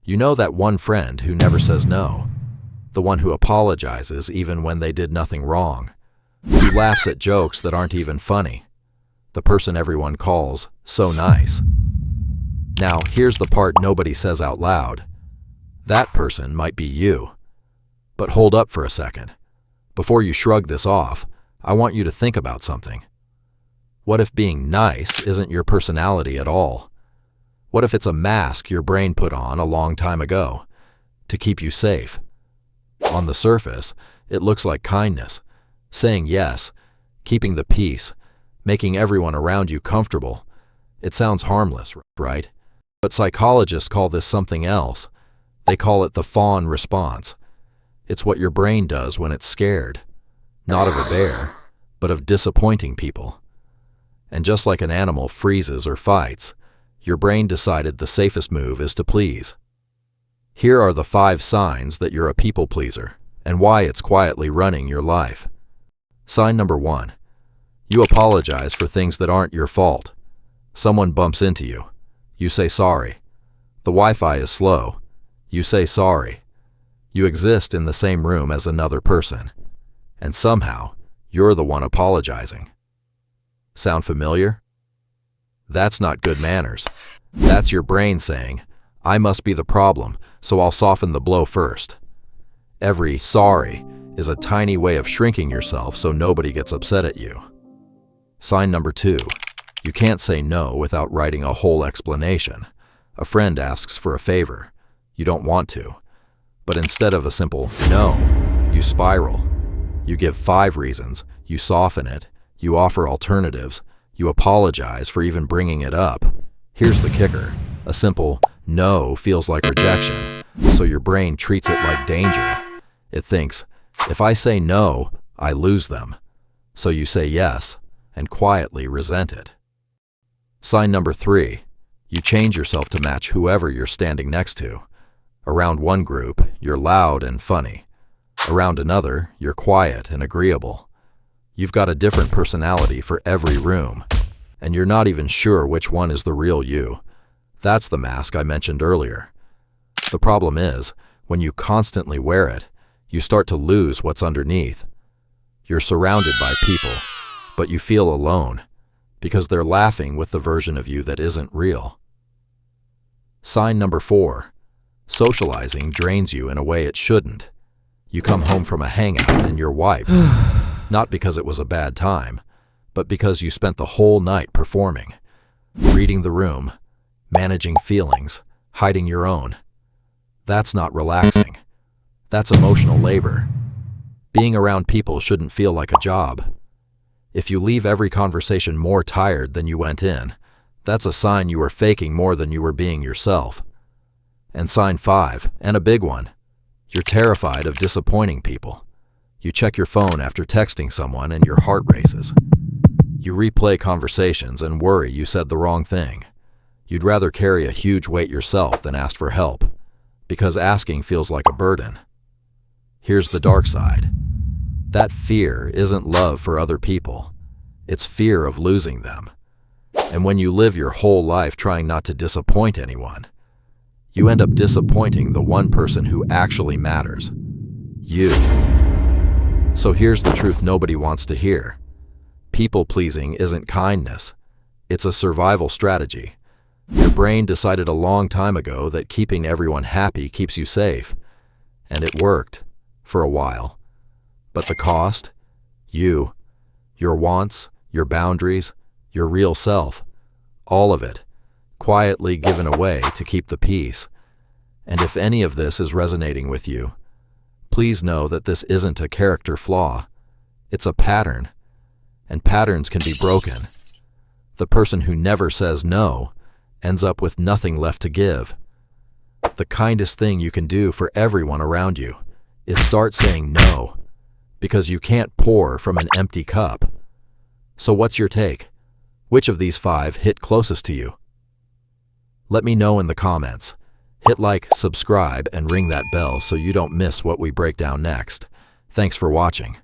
You know that one friend who never says no, the one who apologizes even when they did nothing wrong, who laughs at jokes that aren't even funny, the person everyone calls so nice. Now, here's the part nobody says out loud. That person might be you. But hold up for a second. Before you shrug this off, I want you to think about something. What if being nice isn't your personality at all? What if it's a mask your brain put on a long time ago to keep you safe? On the surface, it looks like kindness, saying yes, keeping the peace, making everyone around you comfortable. It sounds harmless, right? But psychologists call this something else. They call it the fawn response. It's what your brain does when it's scared, not of a bear, but of disappointing people. And just like an animal freezes or fights, your brain decided the safest move is to please. Here are the 5 signs that you're a people pleaser and why it's quietly running your life. Sign number 1. You apologize for things that aren't your fault. Someone bumps into you. You say sorry. The Wi-Fi is slow. You say sorry. You exist in the same room as another person, and somehow you're the one apologizing. Sound familiar? That's not good manners. That's your brain saying, I must be the problem, so I'll soften the blow first. Every sorry is a tiny way of shrinking yourself so nobody gets upset at you. Sign number 2. You can't say no without writing a whole explanation. A friend asks for a favor. You don't want to. But instead of a simple no, you spiral. You give 5 reasons, you soften it, you offer alternatives, you apologize for even bringing it up. Here's the kicker. A simple no feels like rejection, so your brain treats it like danger. It thinks, if I say no, I lose them. So you say yes, and quietly resent it. Sign number 3. You change yourself to match whoever you're standing next to. Around one group, you're loud and funny. Around another, you're quiet and agreeable. You've got a different personality for every room, and you're not even sure which one is the real you. That's the mask I mentioned earlier. The problem is, when you constantly wear it, you start to lose what's underneath. You're surrounded by people, but you feel alone, because they're laughing with the version of you that isn't real. Sign number 4. Socializing drains you in a way it shouldn't. You come home from a hangout and you're wiped, not because it was a bad time, but because you spent the whole night performing, reading the room, managing feelings, hiding your own. That's not relaxing. That's emotional labor. Being around people shouldn't feel like a job. If you leave every conversation more tired than you went in, that's a sign you were faking more than you were being yourself. And sign 5, and a big one. You're terrified of disappointing people. You check your phone after texting someone and your heart races. You replay conversations and worry you said the wrong thing. You'd rather carry a huge weight yourself than ask for help, because asking feels like a burden. Here's the dark side. That fear isn't love for other people. It's fear of losing them. And when you live your whole life trying not to disappoint anyone, you end up disappointing the one person who actually matters. You. So here's the truth nobody wants to hear. People-pleasing isn't kindness. It's a survival strategy. Your brain decided a long time ago that keeping everyone happy keeps you safe. And it worked, for a while. But the cost? You. Your wants, your boundaries, your real self. All of it. Quietly given away to keep the peace. And if any of this is resonating with you, please know that this isn't a character flaw. It's a pattern, and patterns can be broken. The person who never says no ends up with nothing left to give. The kindest thing you can do for everyone around you is start saying no, because you can't pour from an empty cup. So what's your take? Which of these 5 hit closest to you? Let me know in the comments. Hit like, subscribe, and ring that bell so you don't miss what we break down next. Thanks for watching.